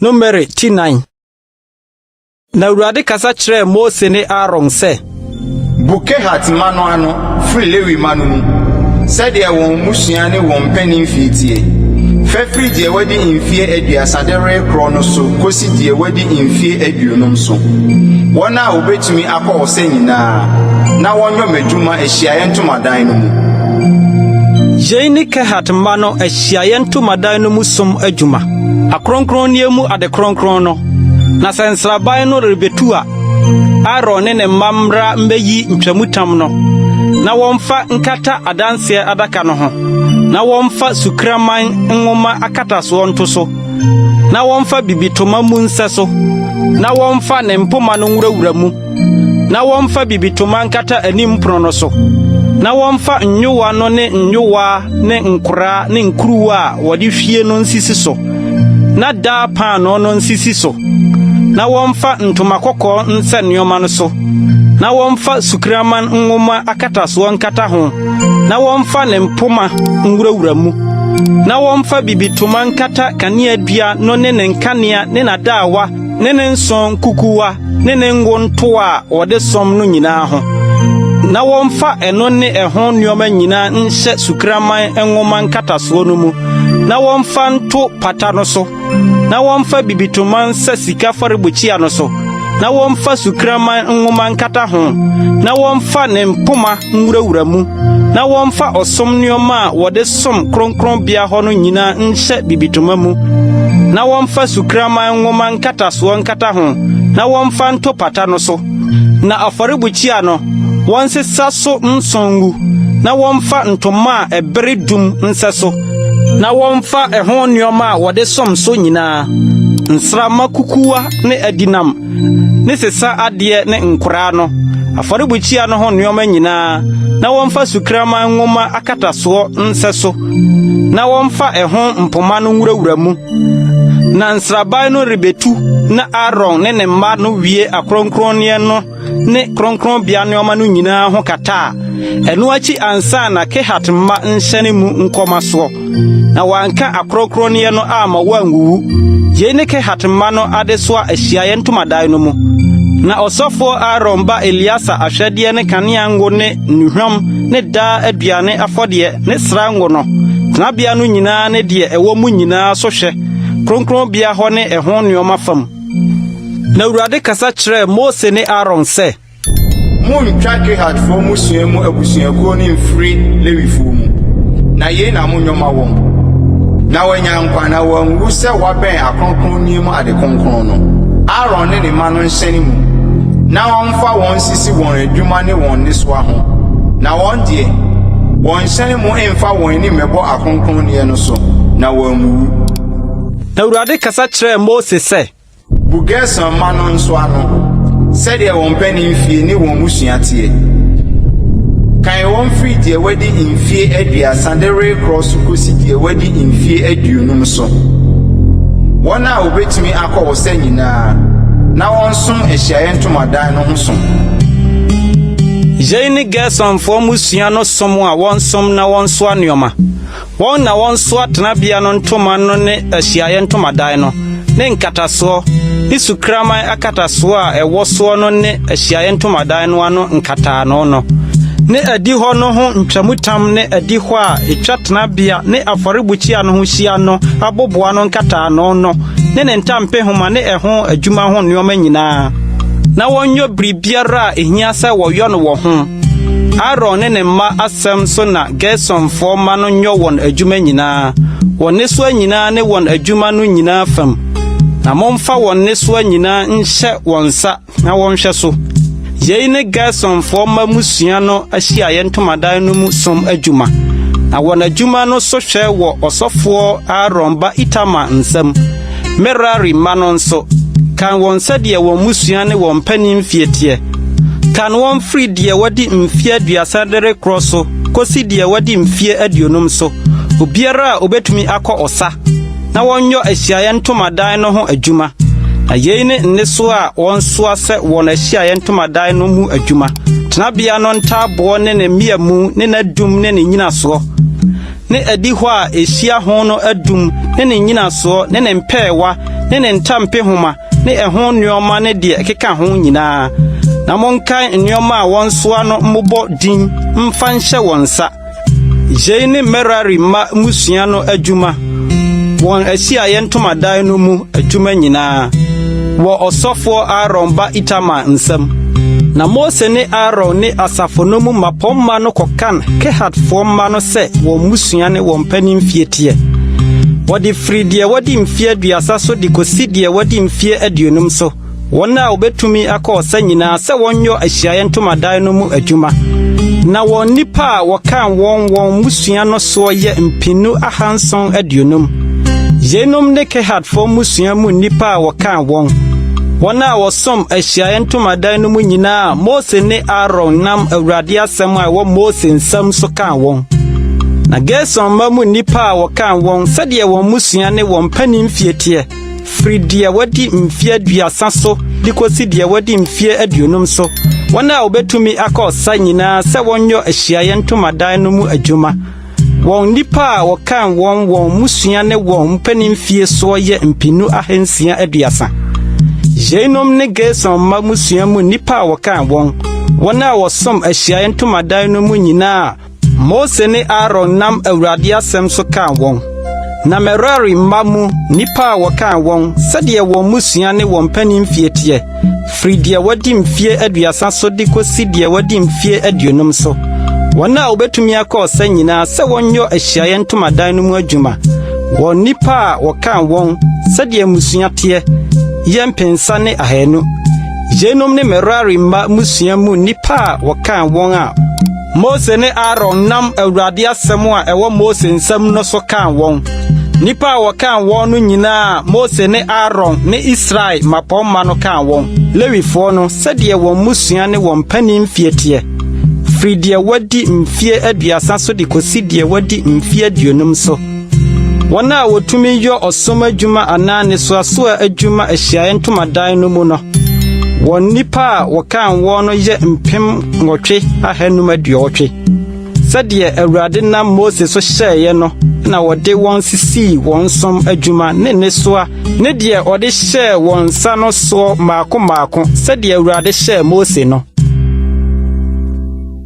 Numeri 9. Na Awurade kasa kyerɛ Mose ne Aaron sɛ, Kohathites mano ano free Levi mano mu sɛdeɛ wɔn musua ne wɔn mpanin fietie fɛfiri deɛ wadi mfie aduasa de rekro no so kosi deɛ wadi mfie aduonum so wɔn a obetumi akɔ ɔsɛ nyinaa na wɔnyɔ medwuma ahyiaeɛ ntomadan no mu. Yei ne Kohat mma no ahyiaeɛ ntomadan no mu som adwuma akronkronnie mu ade kronkron no na sɛ nsraban no rebetu a Aaron ne ne mmamra mbeyi ntwamutam no na wɔmfa nkata adanse adaka no ho na wɔmfa sukraman nwoma akataso nto so na wɔmfa bibitoma mu nse so na wɔmfa ne mpoma no nwurawura mu na wɔmfa bibitoma nkata anim prono no so na wɔmfa nyowa no ne nyowa ne nkora ne nkuruwa wɔde hwie no nsisi so na daa paano no nsisi so na wɔmfa ntoma kɔkɔɔ nsa nneɔma no so na wɔmfa sukraman nwoma akataso nkata ho na wɔmfa ne mpoma nwurawura mu na wɔmfa bibitoma nkata kanea dua no ne ne nkanea ne nadaawa ne ne nson kukuwa ne ne ngontoa wɔde som no nyinaa ho na wɔmfa ɛno ne ɛho nneɔma nyinaa nhyɛ sukraman nwoma nkataso no mu na wɔmfa nto pata no so na wɔmfa bibitoma nsa sika fɔrebɔkyia no so na wɔmfa sukraman nwoma nkata ho na wɔmfa ne mpoma nwurawura mu na wɔmfa ɔsom nneɔma a wɔde som kronkronbea hɔ no nyinaa nhyɛ bibitoma mu na wɔmfa sukraman nwoma nkatasoɔ nkata ho na wɔmfa nto pata no so na afɔrebɔkyia no wɔnsesa so nsongu na wɔmfa ntoma a ɛbere dum nsa so na wɔmfa ɛho nneɔma a wɔde som so nyinaa nsrama kukuwa ne adinam ne sesa adeɛ ne nkora no afɔrebɔkyia no ho nneɔma nyinaa na wɔmfa sukraman nwoma akatasoɔ nsa so na wɔmfa ɛho mpoma no nwurawura mu na nsraban no rebetu na Aaron ne ne mma no wie akronkronneɛ no ne kronkronbea nneɔma no nyinaa ho kata ɛno akyi ansa na Kohat mma nhyɛne mu nkɔma soɔ na wanka akronkronneɛ no ama wanguwu. Yei ne Kohat mma no adesoa ahyiaeɛ ntomadan no mu na ɔsɔfoɔ Aaron ba Eliasa ahwɛdeɛ ne kanea ngo ne nnuhwam ne daa aduane afɔdeɛ ne sra ngo no tenabea no nyinaa ne deɛ ɛwɔ mu nyinaa so hwɛ kronkronbea hɔ ne ɛho nneɔma fam. Na Awurade kasa kyerɛ Mose ne Aaron sɛ, Montwa Kohatfoɔ musua mu abusuakuo ne mfiri Lewifoɔ mu na yei na monyɔma wɔn na wɔanya nkwa na wɔnwu sɛ wɔabɛn akronkronnie mu ade kronkron no. Aaron ne ne mma no nhyɛne mu na wɔmfa wɔn sisi wɔn adwuma ne wɔn nesoa ho na wɔn deɛ wɔn nhyɛne mu mfa wɔn anim ɛbɔ akronkronnie no so na wɔnwu. Na Awurade kasa kyerɛ Mose sɛ, Gershon mma no nso ano sɛdeɛ wɔn mpanin fie ne wɔn musua teɛ kan wɔn firi deɛ wadi mfie aduasa de rekro so kosi deɛ wadi mfie aduonum so wɔn a obetumi akɔ ɔsɛ nyinaa na wɔn som ahyiaeɛ ntomadan no ho som. Yei ne Gershonfoɔ musua no som a wɔn som na wɔn soa nneɔma wɔn na wɔn soa tenabea no ntoma no ne ahyiaeɛ ntomadan no ne nkatasoɔ ne sukraman akatasoɔ a ɛwɔ soɔ no ne ahyiaeɛ ntomadan no ano nkataano no ne adi hɔ no ho ntwamutam ne adi hɔ a etwa tenabea ne afɔrebɔkyia no ho hyia no aboboa no nkataano no ne ne ntampehoma ne ɛho adwuma ho nneɔma nyinaa na wɔnyɔ biribiara a ehia sɛ wɔyɔ no wɔ ho. Aaron ne ne mma asɛm so na Gershonfoɔ ma no nyɔ wɔn adwuma nyinaa wɔn nesoa nyinaa ne wɔn adwuma no nyinaa fam na momfa wɔn nesoa nyinaa nhyɛ wɔn nsa na wɔnhwɛ so. Yei ne Gershonfoɔ ma musua no ahyiaeɛ ntomadan no mu som adwuma na wɔn adwuma no so hwɛ wɔ ɔsɔfoɔ Aaron ba Itamar nsam. Merari ma no nso kan wɔn sɛdeɛ wɔn musua ne wɔn mpanin fie teɛ kan wɔn firi deɛ wadi mfie aduasa de rekro so kosi deɛ wadi mfie aduonum so obiara a obetumi akɔ ɔsa na wɔnyɔ ahyiaeɛ ntomadan no ho adwuma na yei ne nneso a wɔn soa sɛ wɔn ahyiaeɛ ntomadan no mu adwuma tenabea no ntaabɔ ne ne mmiamu ne n'adum ne ne nyinasoɔ ne adi hɔ a ehyia ho no adum ne ne nyinasoɔ ne ne mpɛɛwa ne ntampe homa ne ɛho nneɔma ne de keka ho nyinaa na monkan nneɔma a wɔn soa no mmobɔ din mfa nhyɛ wɔn nsa yei ne Merari ma musua no adwuma wɔn Ahyiaeɛ Ntomadan no mu adwuma nyinaa wɔ ɔsɔfoɔ Aaron ba Itamar nsam na Mose ne Aaron ne asafo no mu mapɔmma no kɔkan Kohatfoɔ mma no sɛ wɔn musua ne wɔn panimfie teɛ wɔde firi deɛ wɔde mfie 30 so de kosi deɛ wɔde mfie 50 so wɔn a obetumi akɔ ɔsa nyinaa sɛ wɔnyɔ Ahyiaeɛ Ntomadan no mu adwuma na wɔn nipa a wɔkan wɔn musua no so yɛ mpinu 750 yenom ne Kohatfoɔ musua mu nipa a wɔkan wɔn a wɔsom Ahyiaeɛ Ntomadan no mu nyinaa Mose ne Aaron nam Awurade asɛm a ɛwɔ Mose nsam so kan wɔn na Gershon ma mu nipa a wɔkan wɔn sɛdeɛ wɔn musua ne wɔn panimfie teɛ firi deɛ wɔde mfie 30 so de kosi deɛ wɔde mfie 50 so wɔn a obetumi akɔ ɔsa nyinaa sɛ wɔnyɔ Ahyiaeɛ Ntomadan no mu adwuma wɔn nipa a wɔkan wɔn musua ne wɔn panimfie so yɛ mpinu 630 yenom ne Gershon ma musua mu nipa a wɔkan wɔn a wɔsom Ahyiaeɛ Ntomadan no mu nyinaa Mose ne Aaron nam Awurade asɛm so kan wɔn na Merari ma mu nipa a wɔkan wɔn sɛdeɛ wɔn musua ne wɔn panimfie teɛ firi deɛ wɔde mfie 30 so de kosi deɛ wɔde mfie 50 so wɔn a obetumi akɔ ɔsa nyinaa sɛ wɔnyɔ Ahyiaeɛ Ntomadan no mu adwuma wɔn nipa a wɔkan wɔn sɛdeɛ musua teɛ yɛ mpensa ne 200 yenom ne Merari ma musua mu nipa a wɔkan wɔn a Mose ne Aaron nam Awurade asɛm a ɛwɔ Mose nsam no so kan wɔn nipa a wɔkan wɔn no nyinaa Mose ne Aaron ne Israel mapɔmma no kan wɔn Lewifoɔ no sɛdeɛ wɔn musua ne wɔn panimfie teɛ firi deɛ wɔdi mfie 30 so de kosi deɛ wɔdi mfie 50 so wɔn a wɔtumi yɔ ɔsom adwuma anaa ne soasoa adwuma Ahyiaeɛ Ntomadan no mu no wɔn nipa a wɔkan wɔn no yɛ mpem 820 sɛdeɛ Awurade nam Mose so hyɛeɛ no na wɔde wɔn sisi wɔn som adwuma ne soa ne deɛ ɔde hyɛɛ wɔn nsa no so maako sɛdeɛ Awurade hyɛɛ Mose no